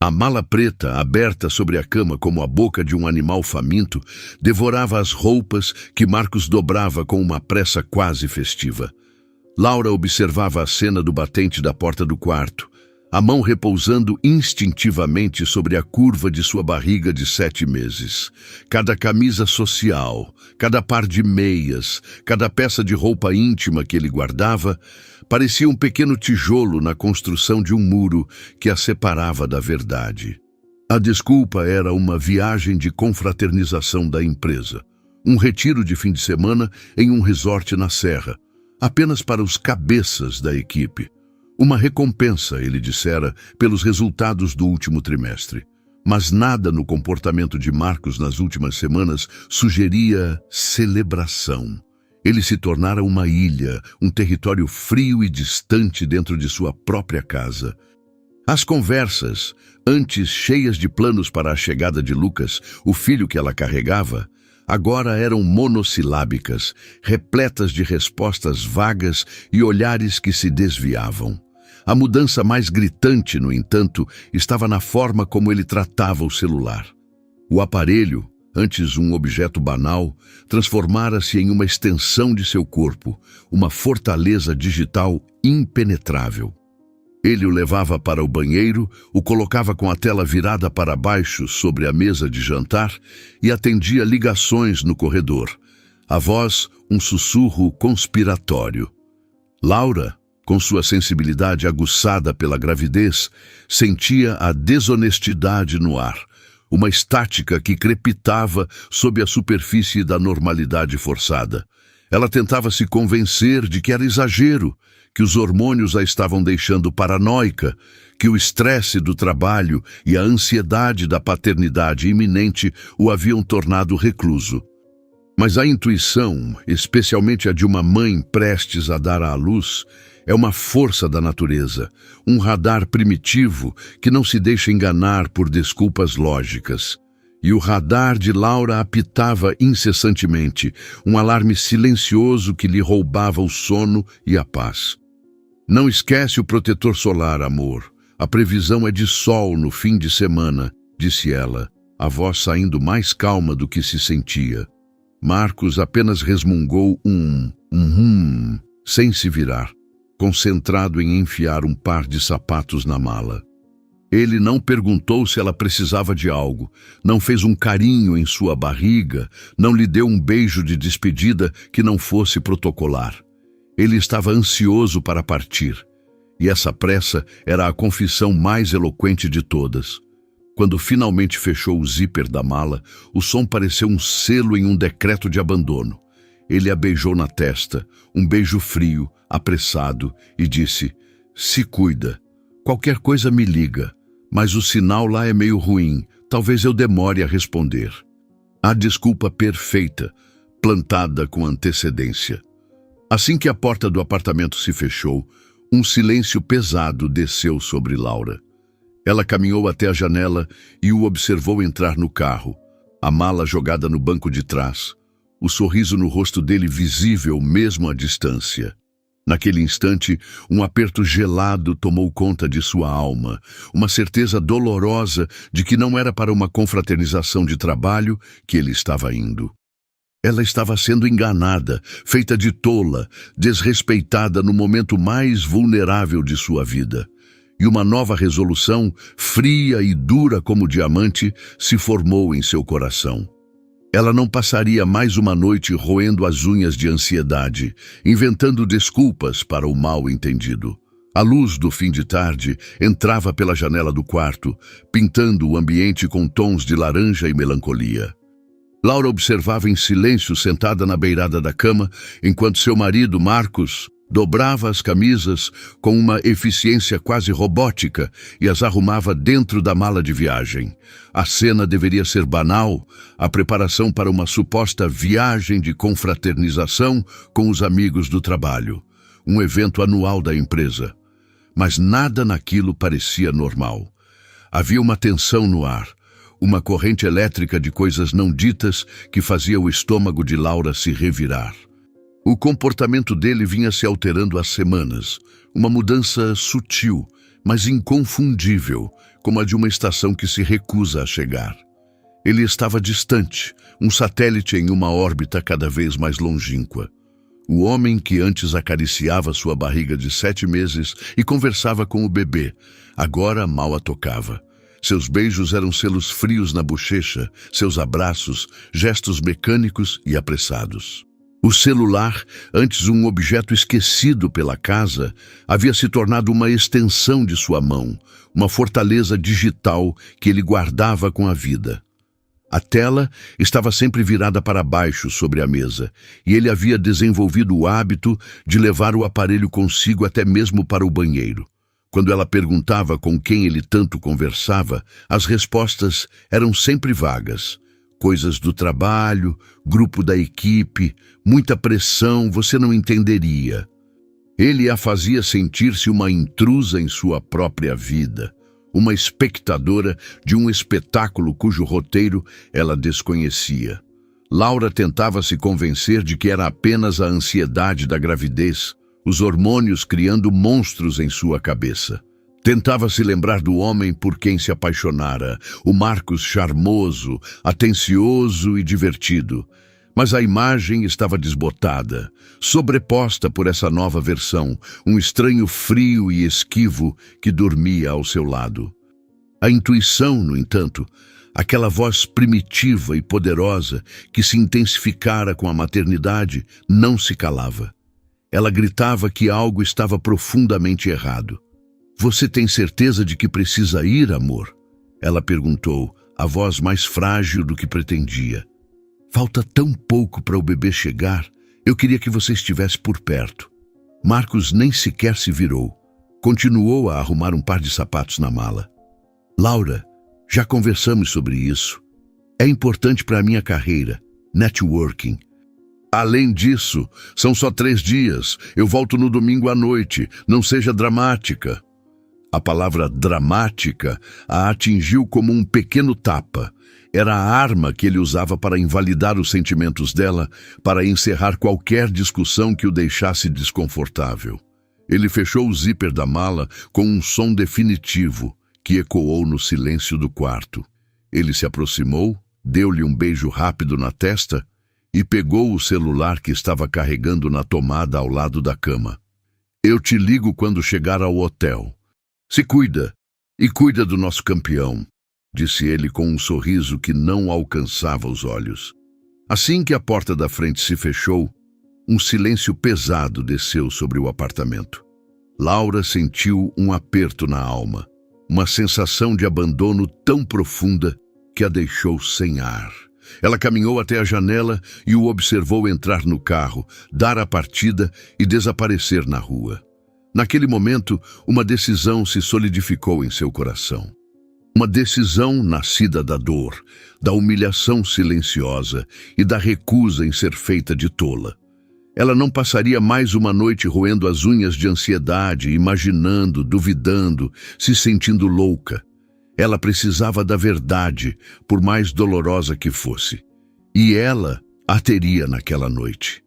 A mala preta, aberta sobre a cama como a boca de um animal faminto, devorava as roupas que Marcos dobrava com uma pressa quase festiva. Laura observava a cena do batente da porta do quarto, a mão repousando instintivamente sobre a curva de sua barriga de 7 meses. Cada camisa social, cada par de meias, cada peça de roupa íntima que ele guardava, parecia um pequeno tijolo na construção de um muro que a separava da verdade. A desculpa era uma viagem de confraternização da empresa, um retiro de fim de semana em um resort na Serra, apenas para os cabeças da equipe. Uma recompensa, ele dissera, pelos resultados do último trimestre. Mas nada no comportamento de Marcos nas últimas semanas sugeria celebração. Ele se tornara uma ilha, um território frio e distante dentro de sua própria casa. As conversas, antes cheias de planos para a chegada de Lucas, o filho que ela carregava, agora eram monossilábicas, repletas de respostas vagas e olhares que se desviavam. A mudança mais gritante, no entanto, estava na forma como ele tratava o celular. O aparelho, antes um objeto banal, transformara-se em uma extensão de seu corpo, uma fortaleza digital impenetrável. Ele o levava para o banheiro, o colocava com a tela virada para baixo sobre a mesa de jantar e atendia ligações no corredor. A voz, um sussurro conspiratório. Laura, com sua sensibilidade aguçada pela gravidez, sentia a desonestidade no ar, uma estática que crepitava sob a superfície da normalidade forçada. Ela tentava se convencer de que era exagero, que os hormônios a estavam deixando paranoica, que o estresse do trabalho e a ansiedade da paternidade iminente o haviam tornado recluso. Mas a intuição, especialmente a de uma mãe prestes a dar à luz, é uma força da natureza, um radar primitivo que não se deixa enganar por desculpas lógicas. E o radar de Laura apitava incessantemente, um alarme silencioso que lhe roubava o sono e a paz. Não esquece o protetor solar, amor. A previsão é de sol no fim de semana, disse ela, a voz saindo mais calma do que se sentia. Marcos apenas resmungou sem se virar, concentrado em enfiar um par de sapatos na mala. Ele não perguntou se ela precisava de algo, não fez um carinho em sua barriga, não lhe deu um beijo de despedida que não fosse protocolar. Ele estava ansioso para partir, e essa pressa era a confissão mais eloquente de todas. Quando finalmente fechou o zíper da mala, o som pareceu um selo em um decreto de abandono. Ele a beijou na testa, um beijo frio, apressado, e disse: "Se cuida. Qualquer coisa me liga, mas o sinal lá é meio ruim, talvez eu demore a responder." A desculpa perfeita, plantada com antecedência. Assim que a porta do apartamento se fechou, um silêncio pesado desceu sobre Laura. Ela caminhou até a janela e o observou entrar no carro, a mala jogada no banco de trás, o sorriso no rosto dele visível mesmo à distância. Naquele instante, um aperto gelado tomou conta de sua alma, uma certeza dolorosa de que não era para uma confraternização de trabalho que ele estava indo. Ela estava sendo enganada, feita de tola, desrespeitada no momento mais vulnerável de sua vida. E uma nova resolução, fria e dura como diamante, se formou em seu coração. Ela não passaria mais uma noite roendo as unhas de ansiedade, inventando desculpas para o mal-entendido. A luz do fim de tarde entrava pela janela do quarto, pintando o ambiente com tons de laranja e melancolia. Laura observava em silêncio sentada na beirada da cama, enquanto seu marido, Marcos, dobrava as camisas com uma eficiência quase robótica e as arrumava dentro da mala de viagem. A cena deveria ser banal, a preparação para uma suposta viagem de confraternização com os amigos do trabalho, um evento anual da empresa. Mas nada naquilo parecia normal. Havia uma tensão no ar, uma corrente elétrica de coisas não ditas que fazia o estômago de Laura se revirar. O comportamento dele vinha se alterando há semanas, uma mudança sutil, mas inconfundível, como a de uma estação que se recusa a chegar. Ele estava distante, um satélite em uma órbita cada vez mais longínqua. O homem que antes acariciava sua barriga de 7 meses e conversava com o bebê, agora mal a tocava. Seus beijos eram selos frios na bochecha, seus abraços, gestos mecânicos e apressados. O celular, antes um objeto esquecido pela casa, havia se tornado uma extensão de sua mão, uma fortaleza digital que ele guardava com a vida. A tela estava sempre virada para baixo sobre a mesa, e ele havia desenvolvido o hábito de levar o aparelho consigo até mesmo para o banheiro. Quando ela perguntava com quem ele tanto conversava, as respostas eram sempre vagas. Coisas do trabalho, grupo da equipe, muita pressão, você não entenderia. Ele a fazia sentir-se uma intrusa em sua própria vida, uma espectadora de um espetáculo cujo roteiro ela desconhecia. Laura tentava se convencer de que era apenas a ansiedade da gravidez, os hormônios criando monstros em sua cabeça. Tentava se lembrar do homem por quem se apaixonara, o Marcos charmoso, atencioso e divertido. Mas a imagem estava desbotada, sobreposta por essa nova versão, um estranho frio e esquivo que dormia ao seu lado. A intuição, no entanto, aquela voz primitiva e poderosa que se intensificara com a maternidade, não se calava. Ela gritava que algo estava profundamente errado. "Você tem certeza de que precisa ir, amor?" Ela perguntou, a voz mais frágil do que pretendia. "Falta tão pouco para o bebê chegar. Eu queria que você estivesse por perto." Marcos nem sequer se virou. Continuou a arrumar um par de sapatos na mala. "Laura, já conversamos sobre isso. É importante para a minha carreira. Networking. Além disso, são só 3 dias. Eu volto no domingo à noite. Não seja dramática." A palavra dramática a atingiu como um pequeno tapa. Era a arma que ele usava para invalidar os sentimentos dela, para encerrar qualquer discussão que o deixasse desconfortável. Ele fechou o zíper da mala com um som definitivo que ecoou no silêncio do quarto. Ele se aproximou, deu-lhe um beijo rápido na testa e pegou o celular que estava carregando na tomada ao lado da cama. "Eu te ligo quando chegar ao hotel. Se cuida, e cuida do nosso campeão", disse ele com um sorriso que não alcançava os olhos. Assim que a porta da frente se fechou, um silêncio pesado desceu sobre o apartamento. Laura sentiu um aperto na alma, uma sensação de abandono tão profunda que a deixou sem ar. Ela caminhou até a janela e o observou entrar no carro, dar a partida e desaparecer na rua. Naquele momento, uma decisão se solidificou em seu coração. Uma decisão nascida da dor, da humilhação silenciosa e da recusa em ser feita de tola. Ela não passaria mais uma noite roendo as unhas de ansiedade, imaginando, duvidando, se sentindo louca. Ela precisava da verdade, por mais dolorosa que fosse. E ela a teria naquela noite.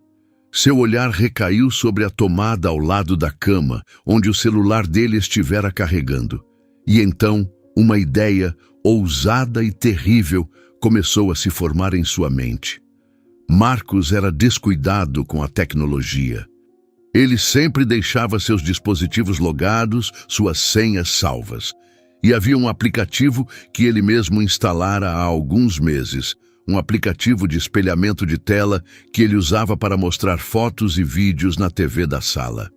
Seu olhar recaiu sobre a tomada ao lado da cama, onde o celular dele estivera carregando. E então, uma ideia ousada e terrível começou a se formar em sua mente. Marcos era descuidado com a tecnologia. Ele sempre deixava seus dispositivos logados, suas senhas salvas. E havia um aplicativo que ele mesmo instalara há alguns meses, um aplicativo de espelhamento de tela que ele usava para mostrar fotos e vídeos na TV da sala.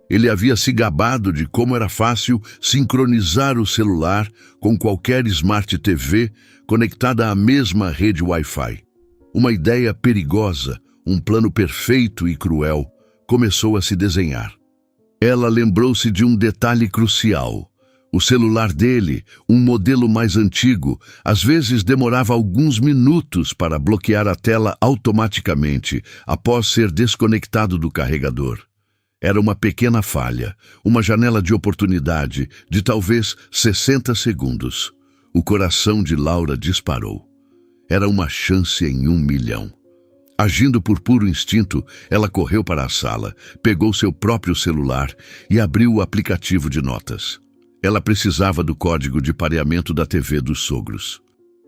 Ele havia se gabado de como era fácil sincronizar o celular com qualquer Smart TV conectada à mesma rede Wi-Fi. Uma ideia perigosa, um plano perfeito e cruel, começou a se desenhar. Ela lembrou-se de um detalhe crucial. O celular dele, um modelo mais antigo, às vezes demorava alguns minutos para bloquear a tela automaticamente após ser desconectado do carregador. Era uma pequena falha, uma janela de oportunidade de talvez 60 segundos. O coração de Laura disparou. Era uma chance em 1 milhão. Agindo por puro instinto, ela correu para a sala, pegou seu próprio celular e abriu o aplicativo de notas. Ela precisava do código de pareamento da TV dos sogros.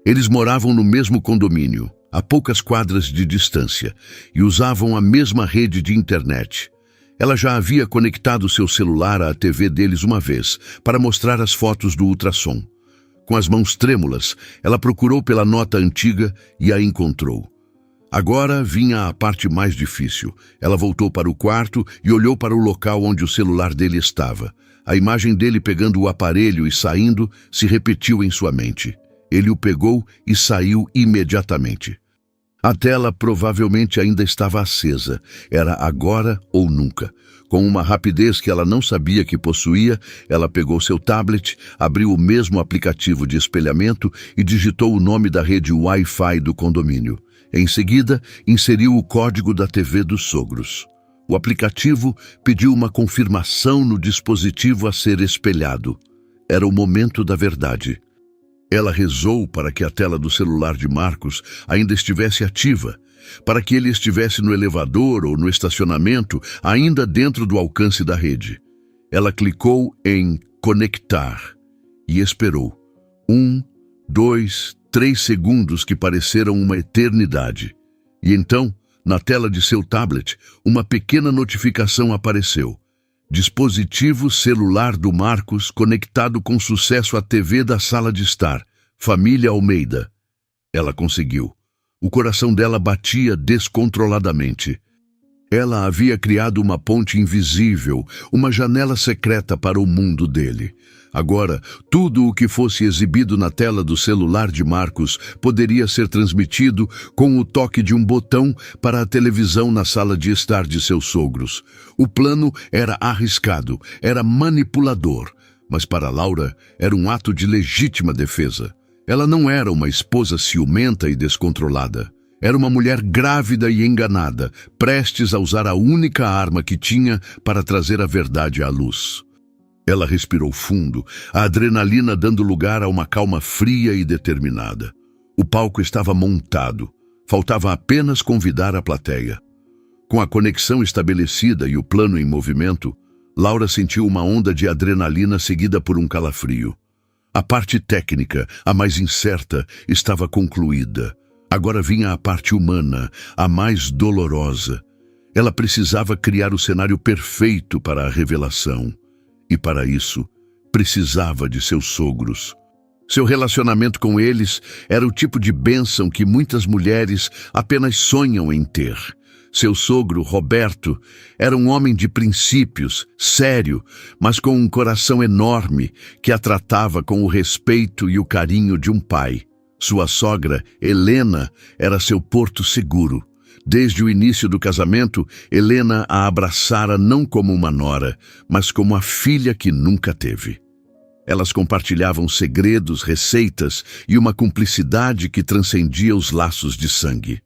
Eles moravam no mesmo condomínio, a poucas quadras de distância, e usavam a mesma rede de internet. Ela já havia conectado seu celular à TV deles uma vez, para mostrar as fotos do ultrassom. Com as mãos trêmulas, ela procurou pela nota antiga e a encontrou. Agora vinha a parte mais difícil. Ela voltou para o quarto e olhou para o local onde o celular dele estava. A imagem dele pegando o aparelho e saindo se repetiu em sua mente. Ele o pegou e saiu imediatamente. A tela provavelmente ainda estava acesa. Era agora ou nunca. Com uma rapidez que ela não sabia que possuía, ela pegou seu tablet, abriu o mesmo aplicativo de espelhamento e digitou o nome da rede Wi-Fi do condomínio. Em seguida, inseriu o código da TV dos sogros. O aplicativo pediu uma confirmação no dispositivo a ser espelhado. Era o momento da verdade. Ela rezou para que a tela do celular de Marcos ainda estivesse ativa, para que ele estivesse no elevador ou no estacionamento, ainda dentro do alcance da rede. Ela clicou em conectar e esperou. 1, 2, 3 segundos que pareceram uma eternidade. E então, na tela de seu tablet, uma pequena notificação apareceu. Dispositivo celular do Marcos conectado com sucesso à TV da sala de estar. Família Almeida. Ela conseguiu. O coração dela batia descontroladamente. Ela havia criado uma ponte invisível, uma janela secreta para o mundo dele. Agora, tudo o que fosse exibido na tela do celular de Marcos poderia ser transmitido com o toque de um botão para a televisão na sala de estar de seus sogros. O plano era arriscado, era manipulador, mas para Laura era um ato de legítima defesa. Ela não era uma esposa ciumenta e descontrolada. Era uma mulher grávida e enganada, prestes a usar a única arma que tinha para trazer a verdade à luz. Ela respirou fundo, a adrenalina dando lugar a uma calma fria e determinada. O palco estava montado. Faltava apenas convidar a plateia. Com a conexão estabelecida e o plano em movimento, Laura sentiu uma onda de adrenalina seguida por um calafrio. A parte técnica, a mais incerta, estava concluída. Agora vinha a parte humana, a mais dolorosa. Ela precisava criar o cenário perfeito para a revelação. E para isso, precisava de seus sogros. Seu relacionamento com eles era o tipo de bênção que muitas mulheres apenas sonham em ter. Seu sogro, Roberto, era um homem de princípios, sério, mas com um coração enorme que a tratava com o respeito e o carinho de um pai. Sua sogra, Helena, era seu porto seguro. Desde o início do casamento, Helena a abraçara não como uma nora, mas como a filha que nunca teve. Elas compartilhavam segredos, receitas e uma cumplicidade que transcendia os laços de sangue.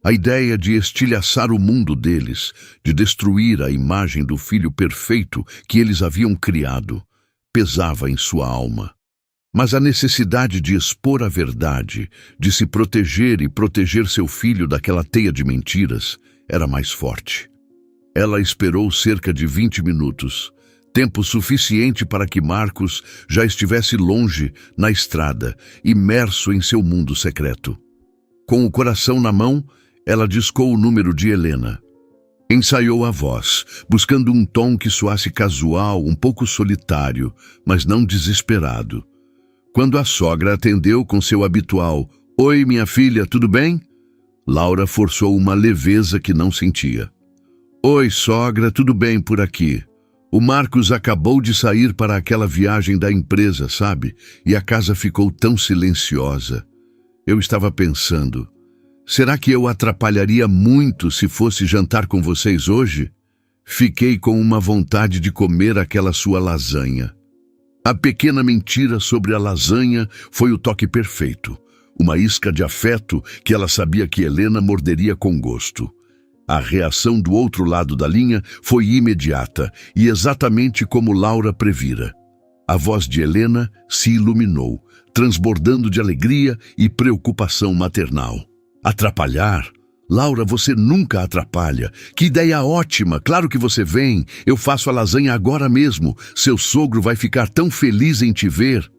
A ideia de estilhaçar o mundo deles, de destruir a imagem do filho perfeito que eles haviam criado, pesava em sua alma. Mas a necessidade de expor a verdade, de se proteger e proteger seu filho daquela teia de mentiras, era mais forte. Ela esperou cerca de 20 minutos, tempo suficiente para que Marcos já estivesse longe, na estrada, imerso em seu mundo secreto. Com o coração na mão, ela discou o número de Helena. Ensaiou a voz, buscando um tom que soasse casual, um pouco solitário, mas não desesperado. Quando a sogra atendeu com seu habitual "Oi, minha filha, tudo bem?", Laura forçou uma leveza que não sentia. "Oi, sogra, tudo bem por aqui. O Marcos acabou de sair para aquela viagem da empresa, sabe? E a casa ficou tão silenciosa. Eu estava pensando, será que eu atrapalharia muito se fosse jantar com vocês hoje? Fiquei com uma vontade de comer aquela sua lasanha." A pequena mentira sobre a lasanha foi o toque perfeito. Uma isca de afeto que ela sabia que Helena morderia com gosto. A reação do outro lado da linha foi imediata e exatamente como Laura previra. A voz de Helena se iluminou, transbordando de alegria e preocupação maternal. Atrapalhar? Laura, você nunca atrapalha. Que ideia ótima! Claro que você vem. Eu faço a lasanha agora mesmo. Seu sogro vai ficar tão feliz em te ver.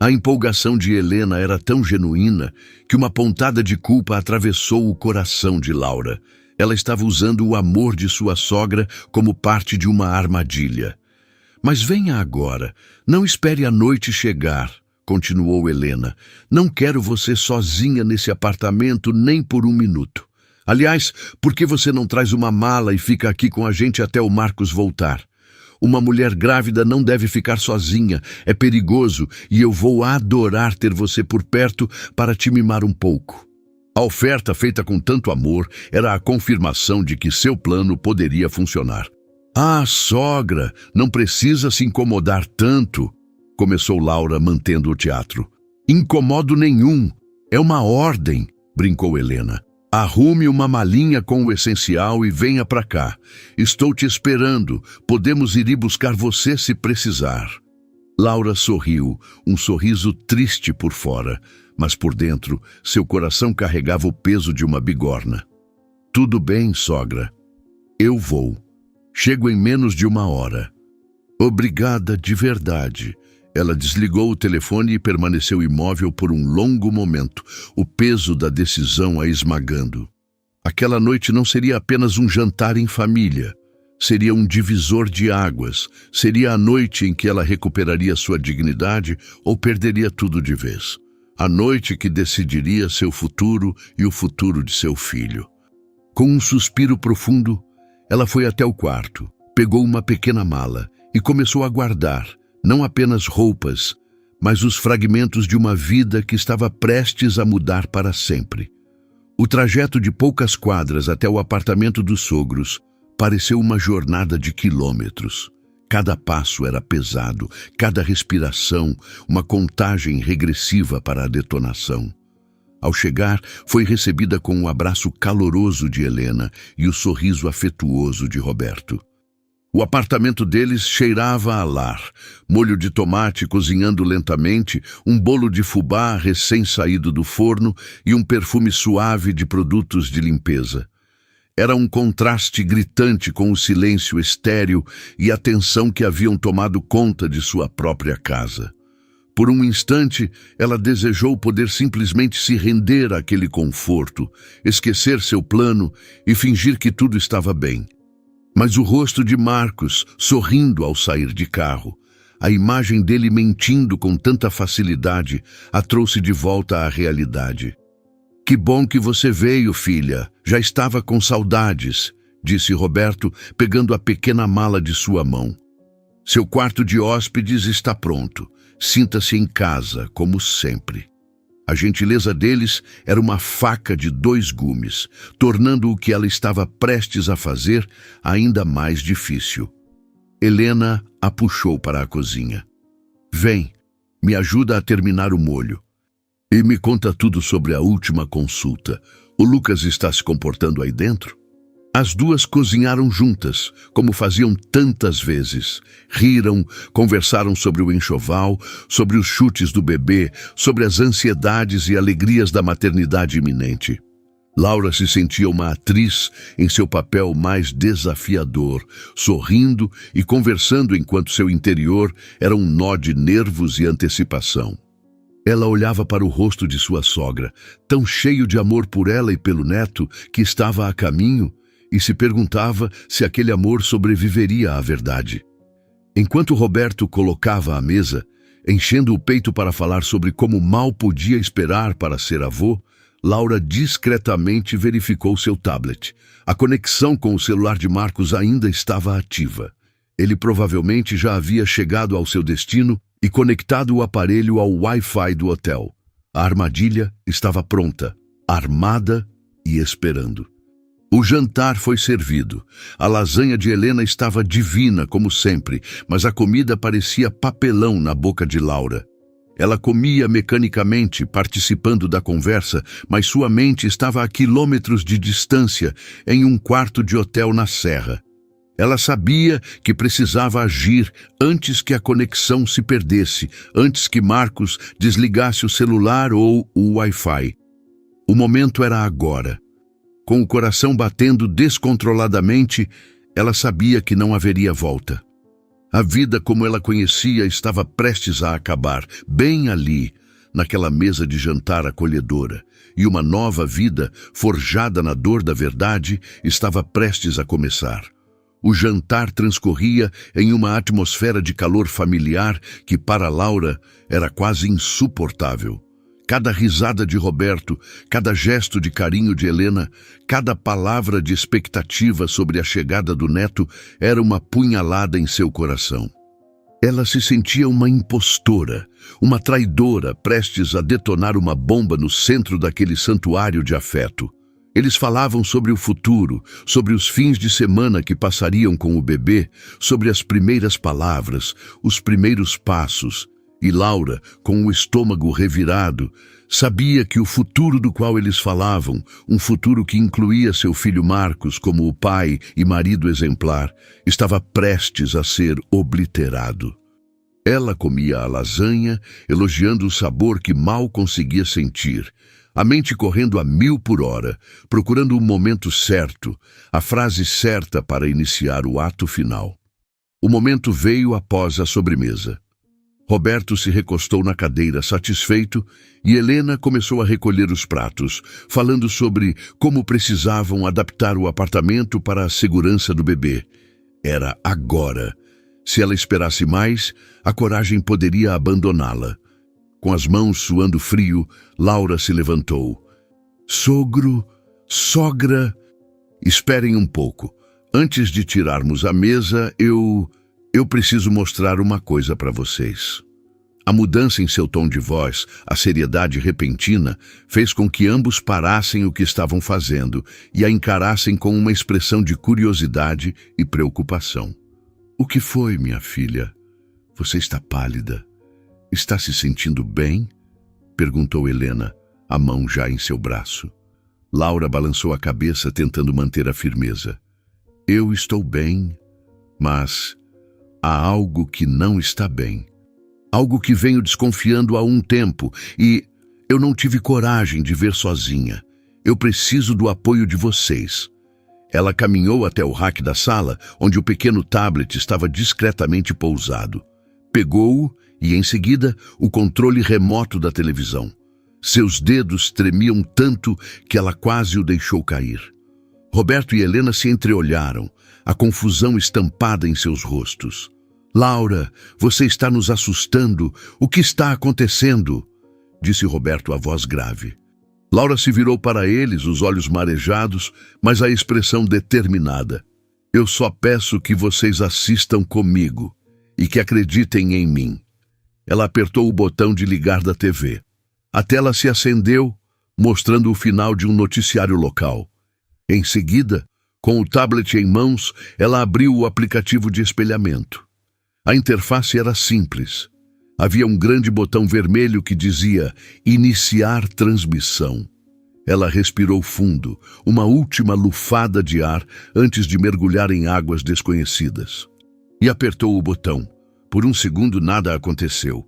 A empolgação de Helena era tão genuína que uma pontada de culpa atravessou o coração de Laura. Ela estava usando o amor de sua sogra como parte de uma armadilha. Mas venha agora. Não espere a noite chegar, continuou Helena. Não quero você sozinha nesse apartamento nem por um minuto. Aliás, por que você não traz uma mala e fica aqui com a gente até o Marcos voltar? Uma mulher grávida não deve ficar sozinha, é perigoso e eu vou adorar ter você por perto para te mimar um pouco. A oferta feita com tanto amor era a confirmação de que seu plano poderia funcionar. Ah, sogra, não precisa se incomodar tanto, começou Laura mantendo o teatro. Incomodo nenhum, é uma ordem, brincou Helena. Arrume uma malinha com o essencial e venha para cá. Estou te esperando. Podemos ir buscar você se precisar. Laura sorriu, um sorriso triste por fora, mas por dentro seu coração carregava o peso de uma bigorna. Tudo bem, sogra. Eu vou. Chego em menos de uma hora. Obrigada de verdade. Ela desligou o telefone e permaneceu imóvel por um longo momento, o peso da decisão a esmagando. Aquela noite não seria apenas um jantar em família. Seria um divisor de águas. Seria a noite em que ela recuperaria sua dignidade ou perderia tudo de vez. A noite que decidiria seu futuro e o futuro de seu filho. Com um suspiro profundo, ela foi até o quarto, pegou uma pequena mala e começou a guardar, não apenas roupas, mas os fragmentos de uma vida que estava prestes a mudar para sempre. O trajeto de poucas quadras até o apartamento dos sogros pareceu uma jornada de quilômetros. Cada passo era pesado, cada respiração, uma contagem regressiva para a detonação. Ao chegar, foi recebida com um abraço caloroso de Helena e o sorriso afetuoso de Roberto. O apartamento deles cheirava a lar, molho de tomate cozinhando lentamente, um bolo de fubá recém-saído do forno e um perfume suave de produtos de limpeza. Era um contraste gritante com o silêncio estéril e a tensão que haviam tomado conta de sua própria casa. Por um instante, ela desejou poder simplesmente se render àquele conforto, esquecer seu plano e fingir que tudo estava bem. Mas o rosto de Marcos, sorrindo ao sair de carro, a imagem dele mentindo com tanta facilidade, a trouxe de volta à realidade. Que bom que você veio, filha. Já estava com saudades, disse Roberto, pegando a pequena mala de sua mão. Seu quarto de hóspedes está pronto. Sinta-se em casa, como sempre. A gentileza deles era uma faca de 2 gumes, tornando o que ela estava prestes a fazer ainda mais difícil. Helena a puxou para a cozinha. Vem, me ajuda a terminar o molho. E me conta tudo sobre a última consulta. O Lucas está se comportando aí dentro? As duas cozinharam juntas, como faziam tantas vezes. Riram, conversaram sobre o enxoval, sobre os chutes do bebê, sobre as ansiedades e alegrias da maternidade iminente. Laura se sentia uma atriz em seu papel mais desafiador, sorrindo e conversando enquanto seu interior era um nó de nervos e antecipação. Ela olhava para o rosto de sua sogra, tão cheio de amor por ela e pelo neto que estava a caminho, e se perguntava se aquele amor sobreviveria à verdade. Enquanto Roberto colocava a mesa, enchendo o peito para falar sobre como mal podia esperar para ser avô, Laura discretamente verificou seu tablet. A conexão com o celular de Marcos ainda estava ativa. Ele provavelmente já havia chegado ao seu destino e conectado o aparelho ao Wi-Fi do hotel. A armadilha estava pronta, armada e esperando. O jantar foi servido. A lasanha de Helena estava divina, como sempre, mas a comida parecia papelão na boca de Laura. Ela comia mecanicamente, participando da conversa, mas sua mente estava a quilômetros de distância, em um quarto de hotel na Serra. Ela sabia que precisava agir antes que a conexão se perdesse, antes que Marcos desligasse o celular ou o Wi-Fi. O momento era agora. Com o coração batendo descontroladamente, ela sabia que não haveria volta. A vida como ela conhecia estava prestes a acabar, bem ali, naquela mesa de jantar acolhedora, e uma nova vida, forjada na dor da verdade, estava prestes a começar. O jantar transcorria em uma atmosfera de calor familiar que, para Laura, era quase insuportável. Cada risada de Roberto, cada gesto de carinho de Helena, cada palavra de expectativa sobre a chegada do neto era uma punhalada em seu coração. Ela se sentia uma impostora, uma traidora prestes a detonar uma bomba no centro daquele santuário de afeto. Eles falavam sobre o futuro, sobre os fins de semana que passariam com o bebê, sobre as primeiras palavras, os primeiros passos. E Laura, com o estômago revirado, sabia que o futuro do qual eles falavam, um futuro que incluía seu filho Marcos como o pai e marido exemplar, estava prestes a ser obliterado. Ela comia a lasanha, elogiando o sabor que mal conseguia sentir, a mente correndo a 1000 por hora, procurando o momento certo, a frase certa para iniciar o ato final. O momento veio após a sobremesa. Roberto se recostou na cadeira satisfeito e Helena começou a recolher os pratos, falando sobre como precisavam adaptar o apartamento para a segurança do bebê. Era agora. Se ela esperasse mais, a coragem poderia abandoná-la. Com as mãos suando frio, Laura se levantou. Sogro, sogra, esperem um pouco. Antes de tirarmos a mesa, Eu preciso mostrar uma coisa para vocês. A mudança em seu tom de voz, a seriedade repentina, fez com que ambos parassem o que estavam fazendo e a encarassem com uma expressão de curiosidade e preocupação. O que foi, minha filha? Você está pálida. Está se sentindo bem? Perguntou Helena, a mão já em seu braço. Laura balançou a cabeça tentando manter a firmeza. Eu estou bem, mas há algo que não está bem. Algo que venho desconfiando há um tempo e eu não tive coragem de ver sozinha. Eu preciso do apoio de vocês. Ela caminhou até o rack da sala, onde o pequeno tablet estava discretamente pousado. Pegou-o e, em seguida, o controle remoto da televisão. Seus dedos tremiam tanto que ela quase o deixou cair. Roberto e Helena se entreolharam, a confusão estampada em seus rostos. Laura, você está nos assustando. O que está acontecendo? Disse Roberto a voz grave. Laura se virou para eles, os olhos marejados, mas a expressão determinada. Eu só peço que vocês assistam comigo e que acreditem em mim. Ela apertou o botão de ligar da TV. A tela se acendeu, mostrando o final de um noticiário local. Em seguida, com o tablet em mãos, ela abriu o aplicativo de espelhamento. A interface era simples. Havia um grande botão vermelho que dizia Iniciar transmissão. Ela respirou fundo, uma última lufada de ar antes de mergulhar em águas desconhecidas. E apertou o botão. Por um segundo nada aconteceu.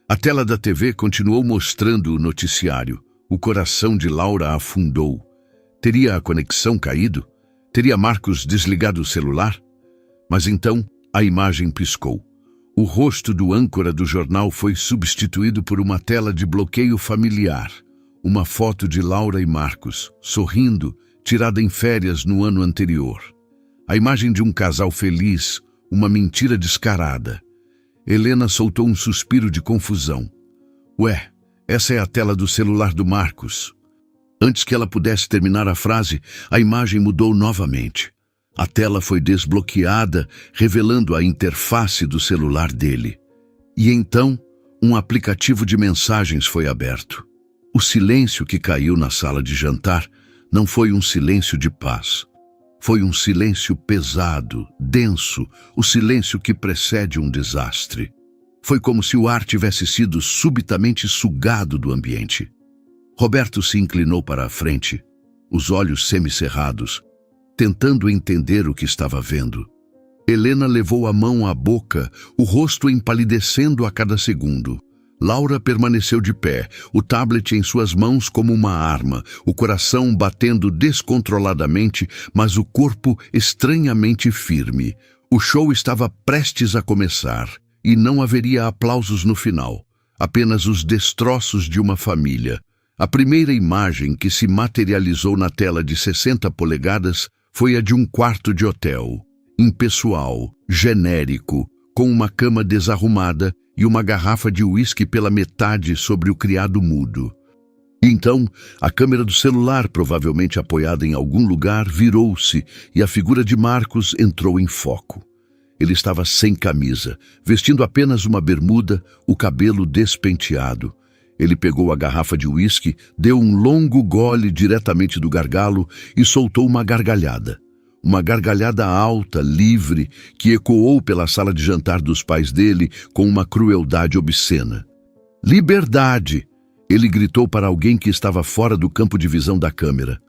A tela da TV continuou mostrando o noticiário. O coração de Laura afundou. Teria a conexão caído? Teria Marcos desligado o celular? Mas então a imagem piscou. O rosto do âncora do jornal foi substituído por uma tela de bloqueio familiar. Uma foto de Laura e Marcos, sorrindo, tirada em férias no ano anterior. A imagem de um casal feliz, uma mentira descarada. Helena soltou um suspiro de confusão. Ué, essa é a tela do celular do Marcos. Antes que ela pudesse terminar a frase, a imagem mudou novamente. A tela foi desbloqueada, revelando a interface do celular dele. E então, um aplicativo de mensagens foi aberto. O silêncio que caiu na sala de jantar não foi um silêncio de paz. Foi um silêncio pesado, denso, o silêncio que precede um desastre. Foi como se o ar tivesse sido subitamente sugado do ambiente. Roberto se inclinou para a frente, os olhos semicerrados, tentando entender o que estava vendo. Helena levou a mão à boca, o rosto empalidecendo a cada segundo. Laura permaneceu de pé, o tablet em suas mãos como uma arma, o coração batendo descontroladamente, mas o corpo estranhamente firme. O show estava prestes a começar, e não haveria aplausos no final, apenas os destroços de uma família. A primeira imagem que se materializou na tela de 60 polegadas foi a de um quarto de hotel, impessoal, genérico, com uma cama desarrumada e uma garrafa de uísque pela metade sobre o criado mudo. Então, a câmera do celular, provavelmente apoiada em algum lugar, virou-se e a figura de Marcos entrou em foco. Ele estava sem camisa, vestindo apenas uma bermuda, o cabelo despenteado. Ele pegou a garrafa de uísque, deu um longo gole diretamente do gargalo e soltou uma gargalhada. Uma gargalhada alta, livre, que ecoou pela sala de jantar dos pais dele com uma crueldade obscena. "Liberdade!" Ele gritou para alguém que estava fora do campo de visão da câmera.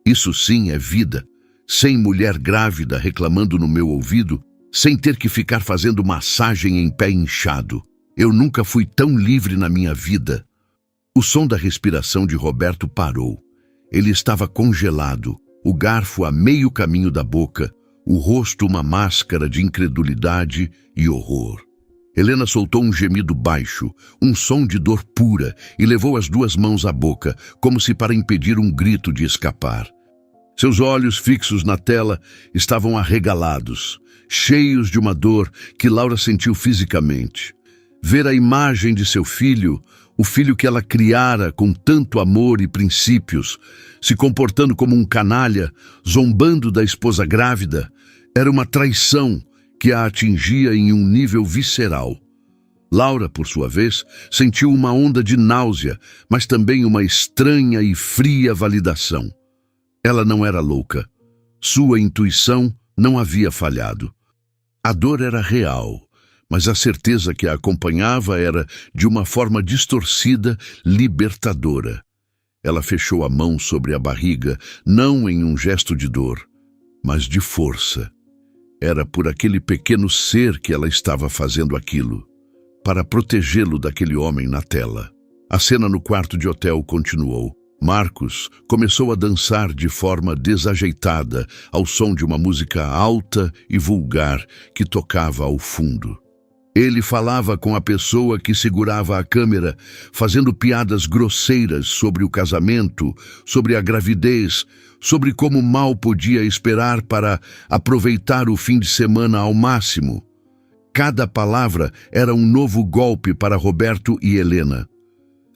Isso sim é vida. Sem mulher grávida reclamando no meu ouvido, sem ter que ficar fazendo massagem em pé inchado. Eu nunca fui tão livre na minha vida. O som da respiração de Roberto parou. Ele estava congelado, o garfo a meio caminho da boca, o rosto uma máscara de incredulidade e horror. Helena soltou um gemido baixo, um som de dor pura, e levou as duas mãos à boca, como se para impedir um grito de escapar. Seus olhos fixos na tela estavam arregalados, cheios de uma dor que Laura sentiu fisicamente. Ver a imagem de seu filho, o filho que ela criara com tanto amor e princípios, se comportando como um canalha, zombando da esposa grávida, era uma traição que a atingia em um nível visceral. Laura, por sua vez, sentiu uma onda de náusea, mas também uma estranha e fria validação. Ela não era louca. Sua intuição não havia falhado. A dor era real, mas a certeza que a acompanhava era, de uma forma distorcida, libertadora. Ela fechou a mão sobre a barriga, não em um gesto de dor, mas de força. Era por aquele pequeno ser que ela estava fazendo aquilo, para protegê-lo daquele homem na tela. A cena no quarto de hotel continuou. Marcos começou a dançar de forma desajeitada ao som de uma música alta e vulgar que tocava ao fundo. Ele falava com a pessoa que segurava a câmera, fazendo piadas grosseiras sobre o casamento, sobre a gravidez, sobre como mal podia esperar para aproveitar o fim de semana ao máximo. Cada palavra era um novo golpe para Roberto e Helena.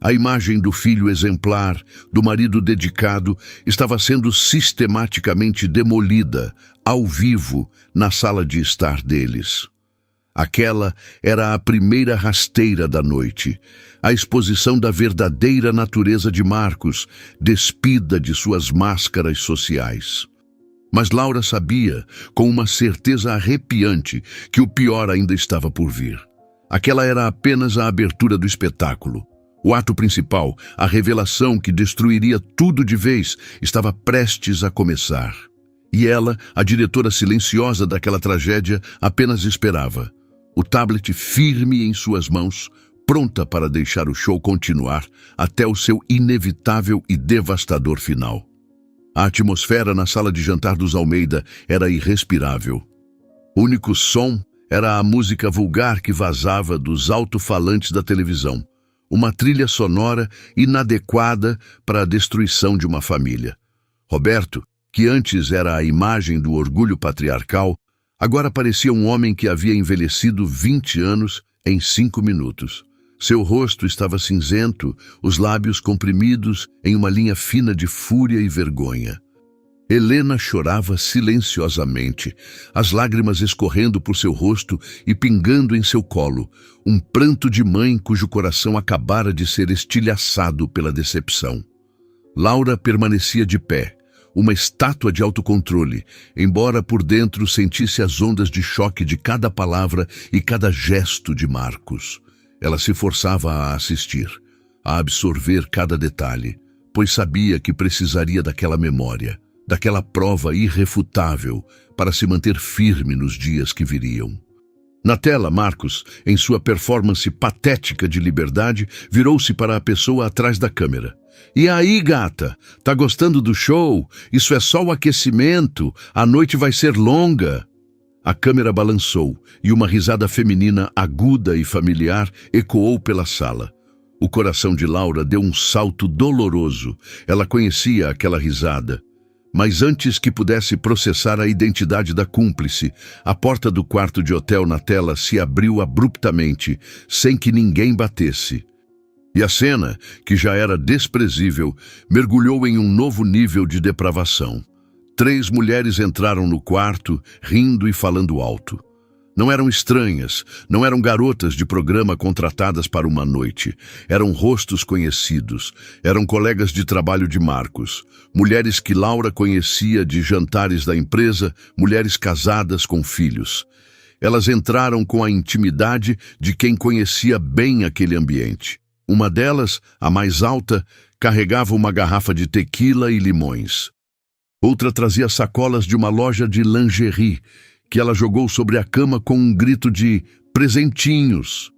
A imagem do filho exemplar, do marido dedicado, estava sendo sistematicamente demolida, ao vivo, na sala de estar deles. Aquela era a primeira rasteira da noite, a exposição da verdadeira natureza de Marcos, despida de suas máscaras sociais. Mas Laura sabia, com uma certeza arrepiante, que o pior ainda estava por vir. Aquela era apenas a abertura do espetáculo. O ato principal, a revelação que destruiria tudo de vez, estava prestes a começar. E ela, a diretora silenciosa daquela tragédia, apenas esperava. O tablet firme em suas mãos, pronta para deixar o show continuar até o seu inevitável e devastador final. A atmosfera na sala de jantar dos Almeida era irrespirável. O único som era a música vulgar que vazava dos alto-falantes da televisão. Uma trilha sonora inadequada para a destruição de uma família. Roberto, que antes era a imagem do orgulho patriarcal, agora parecia um homem que havia envelhecido 20 anos em 5 minutos. Seu rosto estava cinzento, os lábios comprimidos em uma linha fina de fúria e vergonha. Helena chorava silenciosamente, as lágrimas escorrendo por seu rosto e pingando em seu colo, um pranto de mãe cujo coração acabara de ser estilhaçado pela decepção. Laura permanecia de pé, uma estátua de autocontrole, embora por dentro sentisse as ondas de choque de cada palavra e cada gesto de Marcos. Ela se forçava a assistir, a absorver cada detalhe, pois sabia que precisaria daquela memória, daquela prova irrefutável para se manter firme nos dias que viriam. Na tela, Marcos, em sua performance patética de liberdade, virou-se para a pessoa atrás da câmera. E aí, gata? Tá gostando do show? Isso é só o aquecimento. A noite vai ser longa. A câmera balançou e uma risada feminina aguda e familiar ecoou pela sala. O coração de Laura deu um salto doloroso. Ela conhecia aquela risada. Mas antes que pudesse processar a identidade da cúmplice, a porta do quarto de hotel na tela se abriu abruptamente, sem que ninguém batesse. E a cena, que já era desprezível, mergulhou em um novo nível de depravação. 3 mulheres entraram no quarto, rindo e falando alto. Não eram estranhas, não eram garotas de programa contratadas para uma noite. Eram rostos conhecidos, eram colegas de trabalho de Marcos. Mulheres que Laura conhecia de jantares da empresa, mulheres casadas com filhos. Elas entraram com a intimidade de quem conhecia bem aquele ambiente. Uma delas, a mais alta, carregava uma garrafa de tequila e limões. Outra trazia sacolas de uma loja de lingerie, que ela jogou sobre a cama com um grito de presentinhos.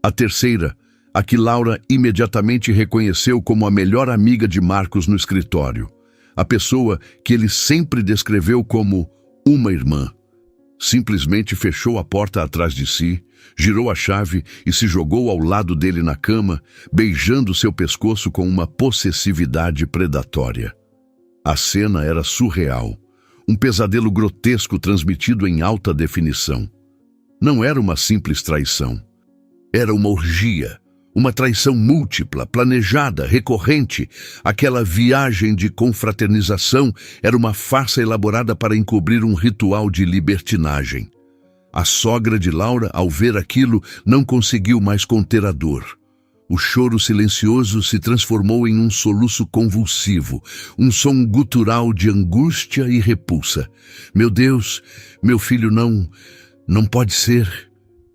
A terceira, a que Laura imediatamente reconheceu como a melhor amiga de Marcos no escritório. A pessoa que ele sempre descreveu como uma irmã. Simplesmente fechou a porta atrás de si, girou a chave e se jogou ao lado dele na cama, beijando seu pescoço com uma possessividade predatória. A cena era surreal. Um pesadelo grotesco transmitido em alta definição. Não era uma simples traição. Era uma orgia, uma traição múltipla, planejada, recorrente. Aquela viagem de confraternização era uma farsa elaborada para encobrir um ritual de libertinagem. A sogra de Laura, ao ver aquilo, não conseguiu mais conter a dor. O choro silencioso se transformou em um soluço convulsivo, um som gutural de angústia e repulsa. Meu Deus, meu filho não pode ser.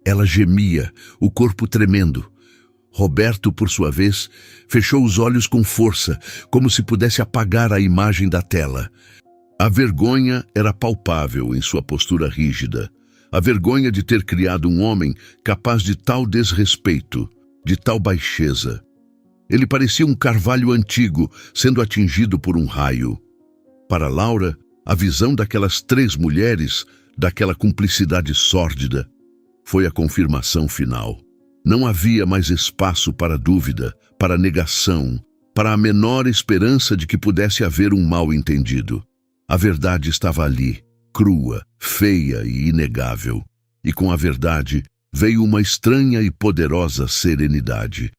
Ela gemia, o corpo tremendo. Roberto, por sua vez, fechou os olhos com força, como se pudesse apagar a imagem da tela. A vergonha era palpável em sua postura rígida. A vergonha de ter criado um homem capaz de tal desrespeito, de tal baixeza. Ele parecia um carvalho antigo, sendo atingido por um raio. Para Laura, a visão daquelas 3 mulheres, daquela cumplicidade sórdida, foi a confirmação final. Não havia mais espaço para dúvida, para negação, para a menor esperança de que pudesse haver um mal-entendido. A verdade estava ali, crua, feia e inegável. E com a verdade veio uma estranha e poderosa serenidade.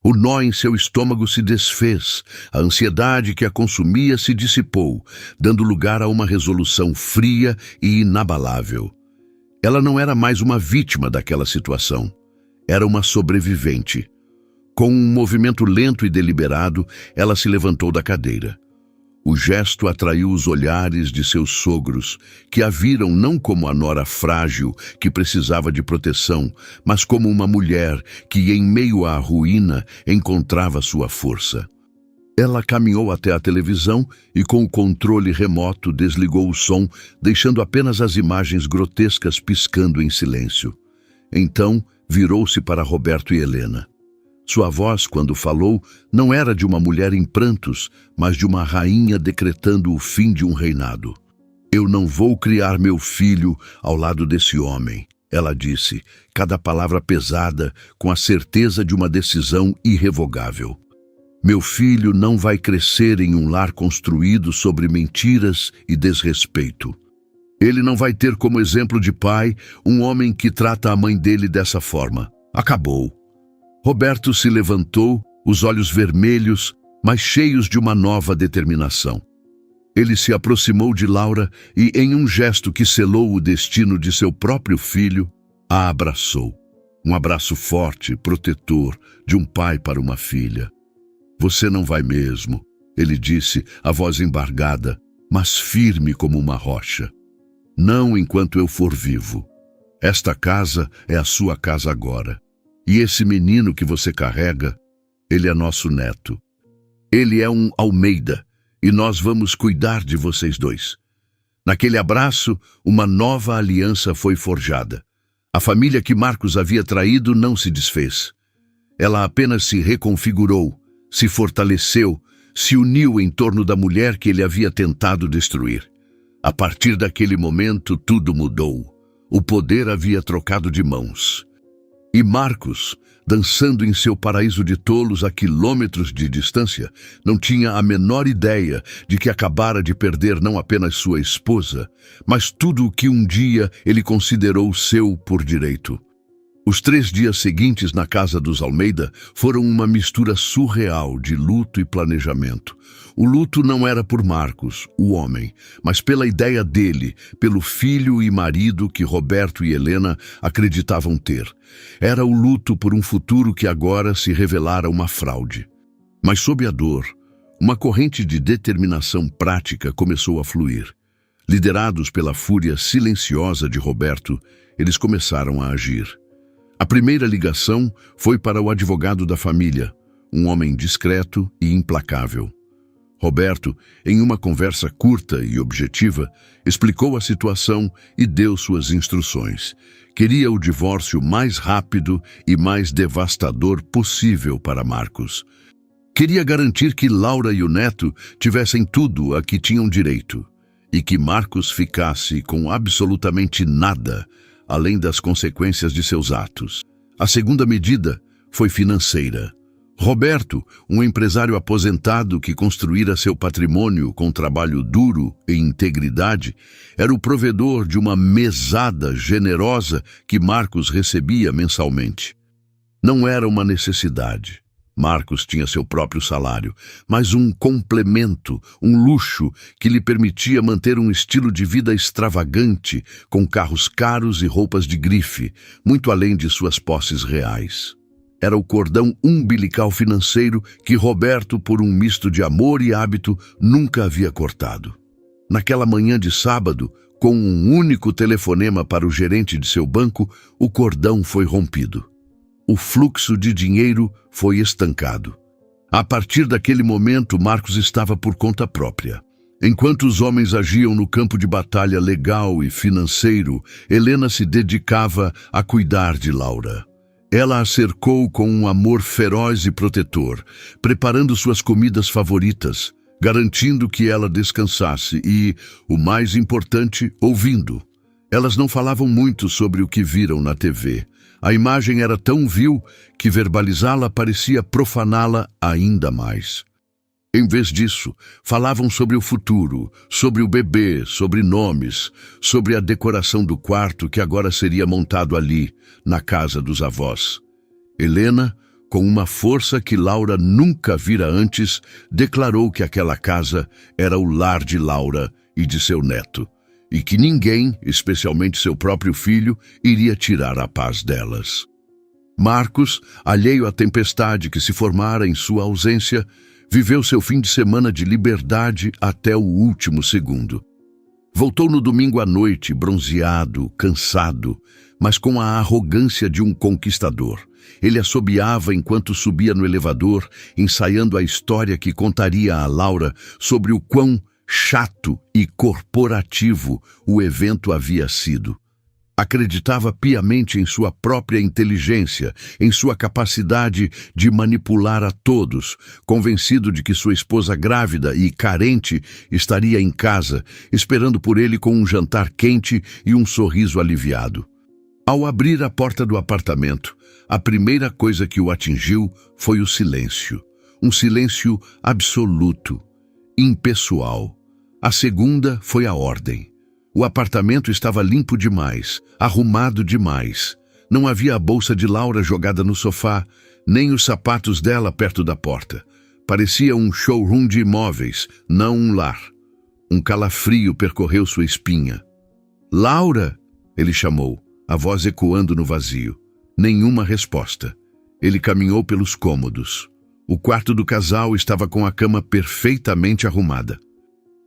O nó em seu estômago se desfez, a ansiedade que a consumia se dissipou, dando lugar a uma resolução fria e inabalável. Ela não era mais uma vítima daquela situação. Era uma sobrevivente. Com um movimento lento e deliberado, ela se levantou da cadeira. O gesto atraiu os olhares de seus sogros, que a viram não como a nora frágil que precisava de proteção, mas como uma mulher que, em meio à ruína, encontrava sua força. Ela caminhou até a televisão e, com o controle remoto, desligou o som, deixando apenas as imagens grotescas piscando em silêncio. Então, virou-se para Roberto e Helena. Sua voz, quando falou, não era de uma mulher em prantos, mas de uma rainha decretando o fim de um reinado. Eu não vou criar meu filho ao lado desse homem, ela disse, cada palavra pesada, com a certeza de uma decisão irrevogável. Meu filho não vai crescer em um lar construído sobre mentiras e desrespeito. Ele não vai ter como exemplo de pai um homem que trata a mãe dele dessa forma. Acabou. Roberto se levantou, os olhos vermelhos, mas cheios de uma nova determinação. Ele se aproximou de Laura e, em um gesto que selou o destino de seu próprio filho, a abraçou. Um abraço forte, protetor, de um pai para uma filha. Você não vai mesmo, ele disse, a voz embargada, mas firme como uma rocha. Não enquanto eu for vivo. Esta casa é a sua casa agora. E esse menino que você carrega, ele é nosso neto. Ele é um Almeida, e nós vamos cuidar de vocês dois. Naquele abraço, uma nova aliança foi forjada. A família que Marcos havia traído não se desfez. Ela apenas se reconfigurou, se fortaleceu, se uniu em torno da mulher que ele havia tentado destruir. A partir daquele momento, tudo mudou. O poder havia trocado de mãos. E Marcos, dançando em seu paraíso de tolos a quilômetros de distância, não tinha a menor ideia de que acabara de perder não apenas sua esposa, mas tudo o que um dia ele considerou seu por direito. Os 3 dias seguintes na casa dos Almeida foram uma mistura surreal de luto e planejamento. O luto não era por Marcos, o homem, mas pela ideia dele, pelo filho e marido que Roberto e Helena acreditavam ter. Era o luto por um futuro que agora se revelara uma fraude. Mas sob a dor, uma corrente de determinação prática começou a fluir. Liderados pela fúria silenciosa de Roberto, eles começaram a agir. A primeira ligação foi para o advogado da família, um homem discreto e implacável. Roberto, em uma conversa curta e objetiva, explicou a situação e deu suas instruções. Queria o divórcio mais rápido e mais devastador possível para Marcos. Queria garantir que Laura e o neto tivessem tudo a que tinham direito e que Marcos ficasse com absolutamente nada, além das consequências de seus atos. A segunda medida foi financeira. Roberto, um empresário aposentado que construíra seu patrimônio com trabalho duro e integridade, era o provedor de uma mesada generosa que Marcos recebia mensalmente. Não era uma necessidade. Marcos tinha seu próprio salário, mas um complemento, um luxo que lhe permitia manter um estilo de vida extravagante, com carros caros e roupas de grife, muito além de suas posses reais. Era o cordão umbilical financeiro que Roberto, por um misto de amor e hábito, nunca havia cortado. Naquela manhã de sábado, com um único telefonema para o gerente de seu banco, o cordão foi rompido. O fluxo de dinheiro foi estancado. A partir daquele momento, Marcos estava por conta própria. Enquanto os homens agiam no campo de batalha legal e financeiro, Helena se dedicava a cuidar de Laura. Ela a cercou com um amor feroz e protetor, preparando suas comidas favoritas, garantindo que ela descansasse e, o mais importante, ouvindo. Elas não falavam muito sobre o que viram na TV. A imagem era tão vil que verbalizá-la parecia profaná-la ainda mais. Em vez disso, falavam sobre o futuro, sobre o bebê, sobre nomes, sobre a decoração do quarto que agora seria montado ali, na casa dos avós. Helena, com uma força que Laura nunca vira antes, declarou que aquela casa era o lar de Laura e de seu neto, e que ninguém, especialmente seu próprio filho, iria tirar a paz delas. Marcos, alheio à tempestade que se formara em sua ausência, viveu seu fim de semana de liberdade até o último segundo. Voltou no domingo à noite, bronzeado, cansado, mas com a arrogância de um conquistador. Ele assobiava enquanto subia no elevador, ensaiando a história que contaria a Laura sobre o quão chato e corporativo o evento havia sido. Acreditava piamente em sua própria inteligência, em sua capacidade de manipular a todos, convencido de que sua esposa grávida e carente estaria em casa, esperando por ele com um jantar quente e um sorriso aliviado. Ao abrir a porta do apartamento, a primeira coisa que o atingiu foi o silêncio. Um silêncio absoluto, impessoal. A segunda foi a ordem. O apartamento estava limpo demais, arrumado demais. Não havia a bolsa de Laura jogada no sofá, nem os sapatos dela perto da porta. Parecia um showroom de imóveis, não um lar. Um calafrio percorreu sua espinha. "Laura!" ele chamou, a voz ecoando no vazio. Nenhuma resposta. Ele caminhou pelos cômodos. O quarto do casal estava com a cama perfeitamente arrumada.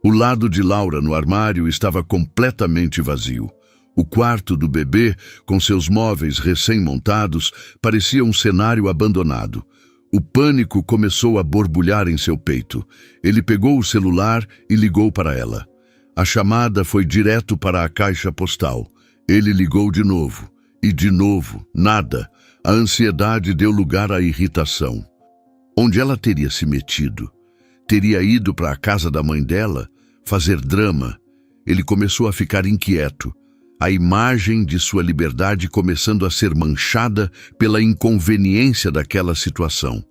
O lado de Laura no armário estava completamente vazio. O quarto do bebê, com seus móveis recém-montados, parecia um cenário abandonado. O pânico começou a borbulhar em seu peito. Ele pegou o celular e ligou para ela. A chamada foi direto para a caixa postal. Ele ligou de novo. E de novo, nada. A ansiedade deu lugar à irritação. Onde ela teria se metido? Teria ido para a casa da mãe dela? Fazer drama? Ele começou a ficar inquieto. A imagem de sua liberdade começando a ser manchada pela inconveniência daquela situação.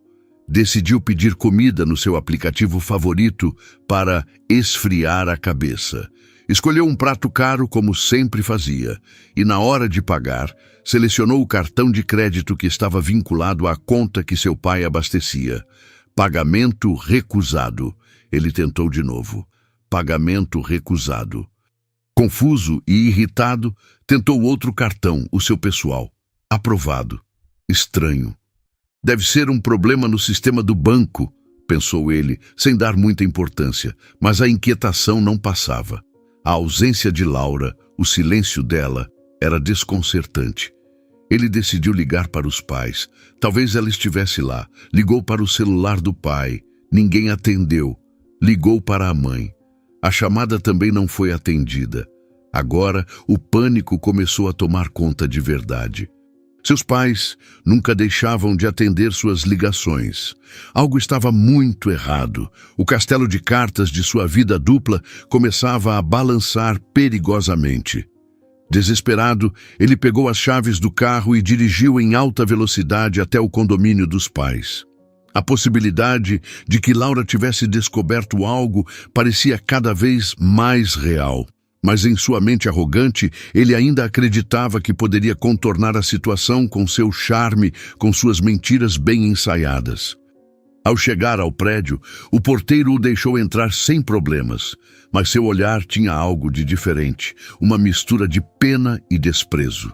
Decidiu pedir comida no seu aplicativo favorito para esfriar a cabeça. Escolheu um prato caro, como sempre fazia, e na hora de pagar, selecionou o cartão de crédito que estava vinculado à conta que seu pai abastecia. Pagamento recusado. Ele tentou de novo. Pagamento recusado. Confuso e irritado, tentou outro cartão, o seu pessoal. Aprovado. Estranho. Deve ser um problema no sistema do banco, pensou ele, sem dar muita importância, mas a inquietação não passava. A ausência de Laura, o silêncio dela, era desconcertante. Ele decidiu ligar para os pais. Talvez ela estivesse lá. Ligou para o celular do pai. Ninguém atendeu. Ligou para a mãe. A chamada também não foi atendida. Agora, o pânico começou a tomar conta de verdade. Seus pais nunca deixavam de atender suas ligações. Algo estava muito errado. O castelo de cartas de sua vida dupla começava a balançar perigosamente. Desesperado, ele pegou as chaves do carro e dirigiu em alta velocidade até o condomínio dos pais. A possibilidade de que Laura tivesse descoberto algo parecia cada vez mais real. Mas em sua mente arrogante, ele ainda acreditava que poderia contornar a situação com seu charme, com suas mentiras bem ensaiadas. Ao chegar ao prédio, o porteiro o deixou entrar sem problemas, mas seu olhar tinha algo de diferente, uma mistura de pena e desprezo.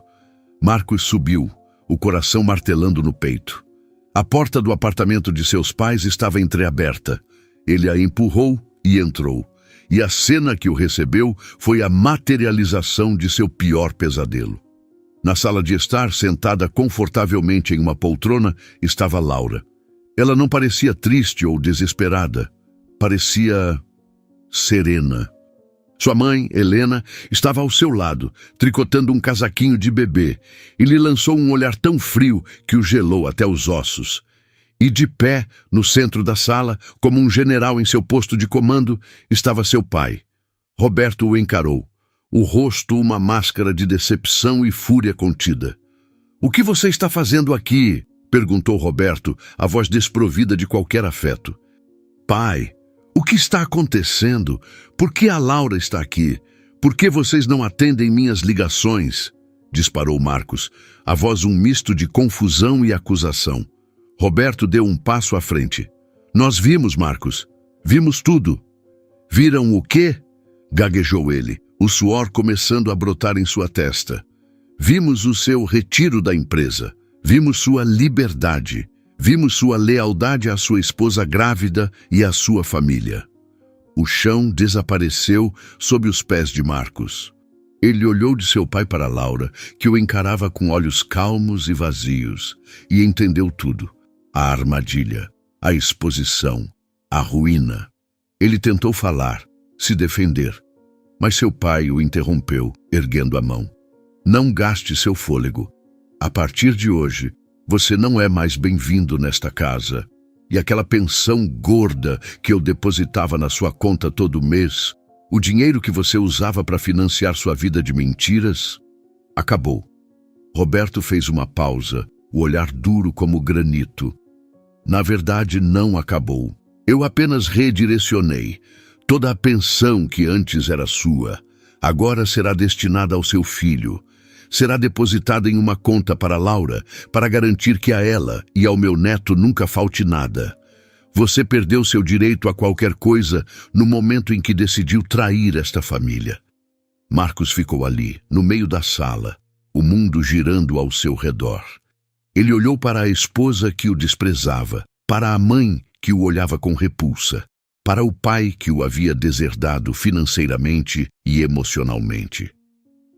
Marcos subiu, o coração martelando no peito. A porta do apartamento de seus pais estava entreaberta. Ele a empurrou e entrou. E a cena que o recebeu foi a materialização de seu pior pesadelo. Na sala de estar, sentada confortavelmente em uma poltrona, estava Laura. Ela não parecia triste ou desesperada. Parecia serena. Sua mãe, Helena, estava ao seu lado, tricotando um casaquinho de bebê, e lhe lançou um olhar tão frio que o gelou até os ossos. E de pé, no centro da sala, como um general em seu posto de comando, estava seu pai. Roberto o encarou, o rosto uma máscara de decepção e fúria contida. "O que você está fazendo aqui?" perguntou Roberto, a voz desprovida de qualquer afeto. "Pai, o que está acontecendo? Por que a Laura está aqui? Por que vocês não atendem minhas ligações?" disparou Marcos, a voz um misto de confusão e acusação. Roberto deu um passo à frente. "Nós vimos, Marcos. Vimos tudo." "Viram o quê?" gaguejou ele, o suor começando a brotar em sua testa. "Vimos o seu retiro da empresa. Vimos sua liberdade. Vimos sua lealdade à sua esposa grávida e à sua família." O chão desapareceu sob os pés de Marcos. Ele olhou de seu pai para Laura, que o encarava com olhos calmos e vazios, e entendeu tudo. A armadilha, a exposição, a ruína. Ele tentou falar, se defender, mas seu pai o interrompeu, erguendo a mão. "Não gaste seu fôlego. A partir de hoje, você não é mais bem-vindo nesta casa. E aquela pensão gorda que eu depositava na sua conta todo mês, o dinheiro que você usava para financiar sua vida de mentiras, acabou." Roberto fez uma pausa, o olhar duro como granito. "Na verdade, não acabou. Eu apenas redirecionei. Toda a pensão que antes era sua, agora será destinada ao seu filho. Será depositada em uma conta para Laura, para garantir que a ela e ao meu neto nunca falte nada. Você perdeu seu direito a qualquer coisa no momento em que decidiu trair esta família." Marcos ficou ali, no meio da sala, o mundo girando ao seu redor. Ele olhou para a esposa que o desprezava, para a mãe que o olhava com repulsa, para o pai que o havia deserdado financeiramente e emocionalmente.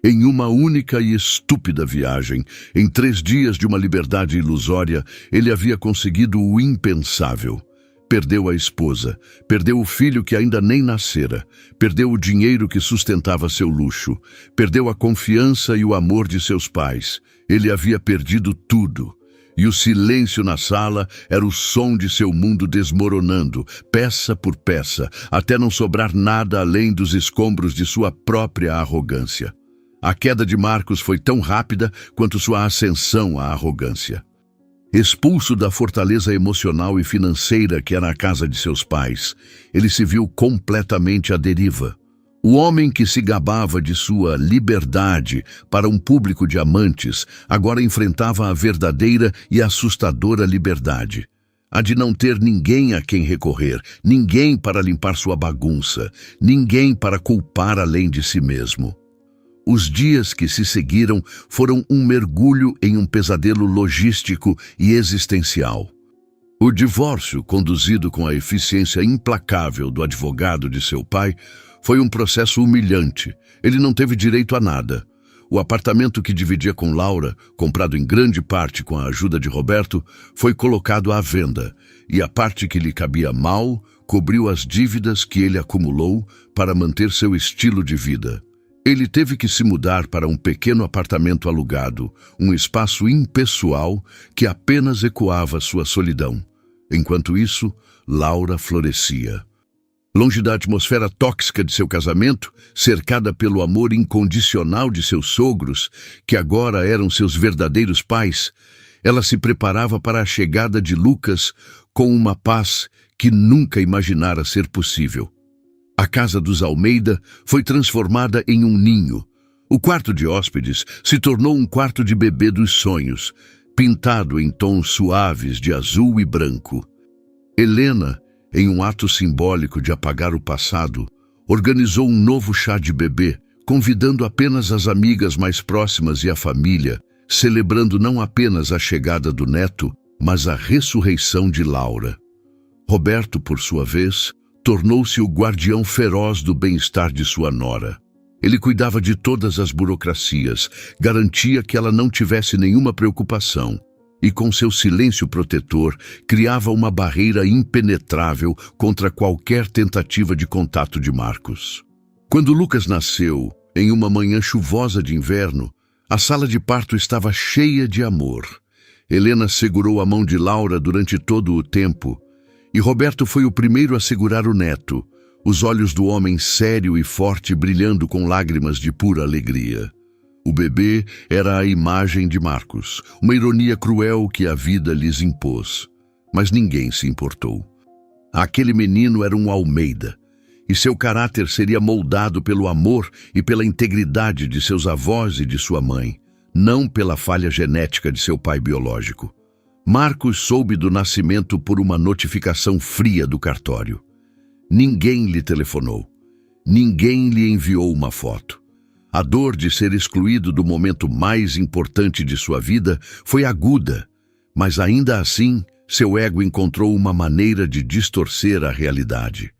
Em uma única e estúpida viagem, em 3 dias de uma liberdade ilusória, ele havia conseguido o impensável: Perdeu a esposa, perdeu o filho que ainda nem nascera, perdeu o dinheiro que sustentava seu luxo, perdeu a confiança e o amor de seus pais. Ele havia perdido tudo. E o silêncio na sala era o som de seu mundo desmoronando, peça por peça, até não sobrar nada além dos escombros de sua própria arrogância. A queda de Marcos foi tão rápida quanto sua ascensão à arrogância. Expulso da fortaleza emocional e financeira que era a casa de seus pais, ele se viu completamente à deriva. O homem que se gabava de sua liberdade para um público de amantes agora enfrentava a verdadeira e assustadora liberdade. A de não ter ninguém a quem recorrer, ninguém para limpar sua bagunça, ninguém para culpar além de si mesmo. Os dias que se seguiram foram um mergulho em um pesadelo logístico e existencial. O divórcio, conduzido com a eficiência implacável do advogado de seu pai, foi um processo humilhante. Ele não teve direito a nada. O apartamento que dividia com Laura, comprado em grande parte com a ajuda de Roberto, foi colocado à venda, e a parte que lhe cabia mal cobriu as dívidas que ele acumulou para manter seu estilo de vida. Ele teve que se mudar para um pequeno apartamento alugado, um espaço impessoal que apenas ecoava sua solidão. Enquanto isso, Laura florescia. Longe da atmosfera tóxica de seu casamento, cercada pelo amor incondicional de seus sogros, que agora eram seus verdadeiros pais, ela se preparava para a chegada de Lucas com uma paz que nunca imaginara ser possível. A casa dos Almeida foi transformada em um ninho. O quarto de hóspedes se tornou um quarto de bebê dos sonhos, pintado em tons suaves de azul e branco. Helena, em um ato simbólico de apagar o passado, organizou um novo chá de bebê, convidando apenas as amigas mais próximas e a família, celebrando não apenas a chegada do neto, mas a ressurreição de Laura. Roberto, por sua vez, tornou-se o guardião feroz do bem-estar de sua nora. Ele cuidava de todas as burocracias, garantia que ela não tivesse nenhuma preocupação, e com seu silêncio protetor criava uma barreira impenetrável contra qualquer tentativa de contato de Marcos. Quando Lucas nasceu, em uma manhã chuvosa de inverno, a sala de parto estava cheia de amor. Helena segurou a mão de Laura durante todo o tempo, e Roberto foi o primeiro a segurar o neto, os olhos do homem sério e forte brilhando com lágrimas de pura alegria. O bebê era a imagem de Marcos, uma ironia cruel que a vida lhes impôs. Mas ninguém se importou. Aquele menino era um Almeida, e seu caráter seria moldado pelo amor e pela integridade de seus avós e de sua mãe, não pela falha genética de seu pai biológico. Marcos soube do nascimento por uma notificação fria do cartório. Ninguém lhe telefonou. Ninguém lhe enviou uma foto. A dor de ser excluído do momento mais importante de sua vida foi aguda, mas ainda assim, seu ego encontrou uma maneira de distorcer a realidade.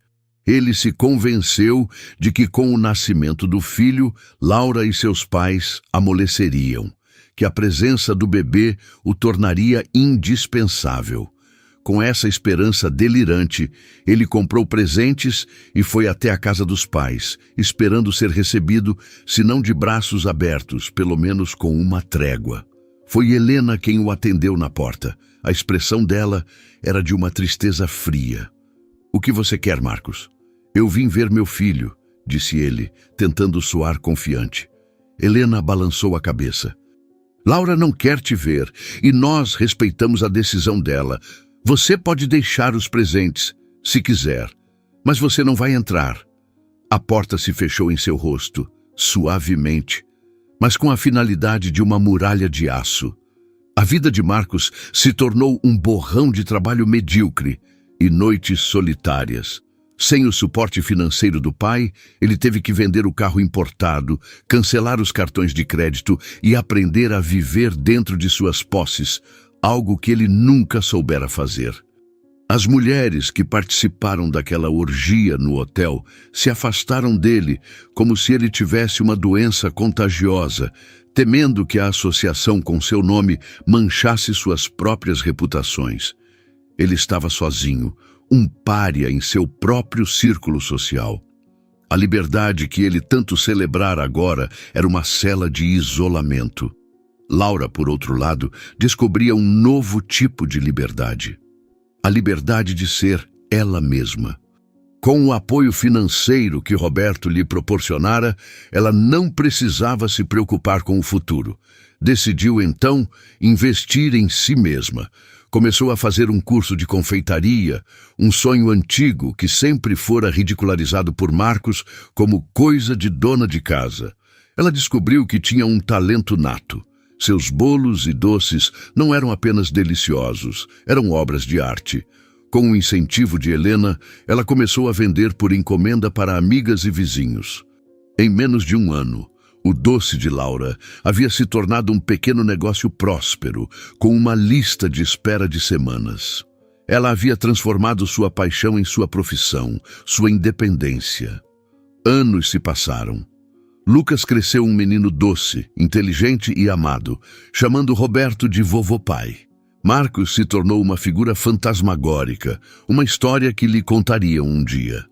Ele se convenceu de que com o nascimento do filho, Laura e seus pais amoleceriam, que a presença do bebê o tornaria indispensável. Com essa esperança delirante, ele comprou presentes e foi até a casa dos pais, esperando ser recebido, se não de braços abertos, pelo menos com uma trégua. Foi Helena quem o atendeu na porta. A expressão dela era de uma tristeza fria. "O que você quer, Marcos?" "Eu vim ver meu filho", disse ele, tentando soar confiante. Helena balançou a cabeça. "Laura não quer te ver, e nós respeitamos a decisão dela. Você pode deixar os presentes, se quiser, mas você não vai entrar." A porta se fechou em seu rosto, suavemente, mas com a finalidade de uma muralha de aço. A vida de Marcos se tornou um borrão de trabalho medíocre e noites solitárias. Sem o suporte financeiro do pai, ele teve que vender o carro importado, cancelar os cartões de crédito e aprender a viver dentro de suas posses, algo que ele nunca soubera fazer. As mulheres que participaram daquela orgia no hotel se afastaram dele como se ele tivesse uma doença contagiosa, temendo que a associação com seu nome manchasse suas próprias reputações. Ele estava sozinho, um pária em seu próprio círculo social. A liberdade que ele tanto celebrara agora era uma cela de isolamento. Laura, por outro lado, descobria um novo tipo de liberdade. A liberdade de ser ela mesma. Com o apoio financeiro que Roberto lhe proporcionara, ela não precisava se preocupar com o futuro. Decidiu, então, investir em si mesma. Começou a fazer um curso de confeitaria, um sonho antigo que sempre fora ridicularizado por Marcos como coisa de dona de casa. Ela descobriu que tinha um talento nato. Seus bolos e doces não eram apenas deliciosos, eram obras de arte. Com o incentivo de Helena, ela começou a vender por encomenda para amigas e vizinhos. Em menos de um ano, o doce de Laura havia se tornado um pequeno negócio próspero, com uma lista de espera de semanas. Ela havia transformado sua paixão em sua profissão, sua independência. Anos se passaram. Lucas cresceu um menino doce, inteligente e amado, chamando Roberto de vovô pai. Marcos se tornou uma figura fantasmagórica, uma história que lhe contariam um dia.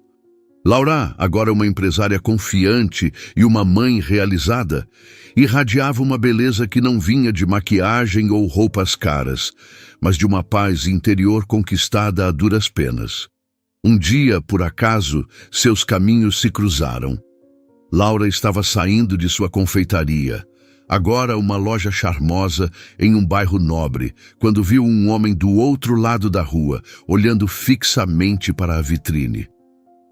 Laura, agora uma empresária confiante e uma mãe realizada, irradiava uma beleza que não vinha de maquiagem ou roupas caras, mas de uma paz interior conquistada a duras penas. Um dia, por acaso, seus caminhos se cruzaram. Laura estava saindo de sua confeitaria, agora uma loja charmosa em um bairro nobre, quando viu um homem do outro lado da rua, olhando fixamente para a vitrine.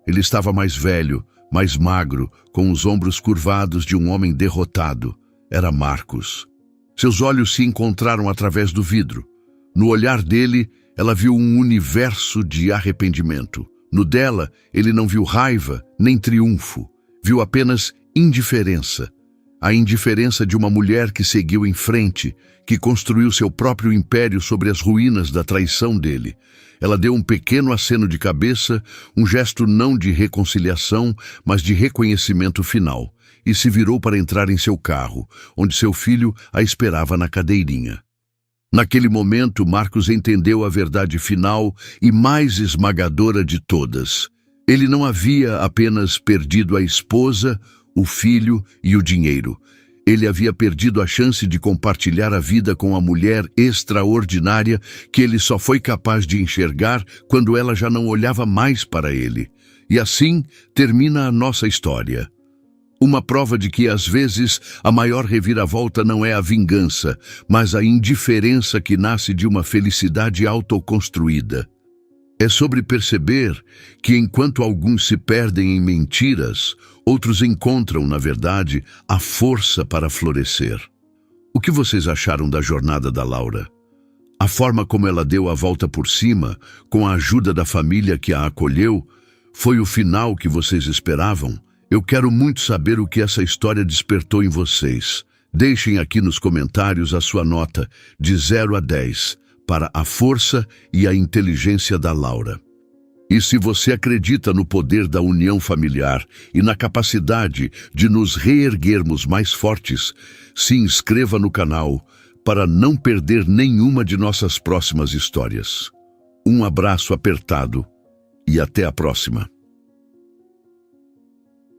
Ele estava mais velho, mais magro, com os ombros curvados de um homem derrotado. Era Marcos. Seus olhos se encontraram através do vidro. No olhar dele, ela viu um universo de arrependimento. No dela, ele não viu raiva nem triunfo. Viu apenas indiferença. A indiferença de uma mulher que seguiu em frente, que construiu seu próprio império sobre as ruínas da traição dele. Ela deu um pequeno aceno de cabeça, um gesto não de reconciliação, mas de reconhecimento final, e se virou para entrar em seu carro, onde seu filho a esperava na cadeirinha. Naquele momento, Marcos entendeu a verdade final e mais esmagadora de todas. Ele não havia apenas perdido a esposa, o filho e o dinheiro. Ele havia perdido a chance de compartilhar a vida com a mulher extraordinária que ele só foi capaz de enxergar quando ela já não olhava mais para ele. E assim termina a nossa história. Uma prova de que, às vezes, a maior reviravolta não é a vingança, mas a indiferença que nasce de uma felicidade autoconstruída. É sobre perceber que, enquanto alguns se perdem em mentiras, outros encontram, na verdade, a força para florescer. O que vocês acharam da jornada da Laura? A forma como ela deu a volta por cima, com a ajuda da família que a acolheu, foi o final que vocês esperavam? Eu quero muito saber o que essa história despertou em vocês. Deixem aqui nos comentários a sua nota de 0 a 10 para a força e a inteligência da Laura. E se você acredita no poder da união familiar e na capacidade de nos reerguermos mais fortes, se inscreva no canal para não perder nenhuma de nossas próximas histórias. Um abraço apertado e até a próxima.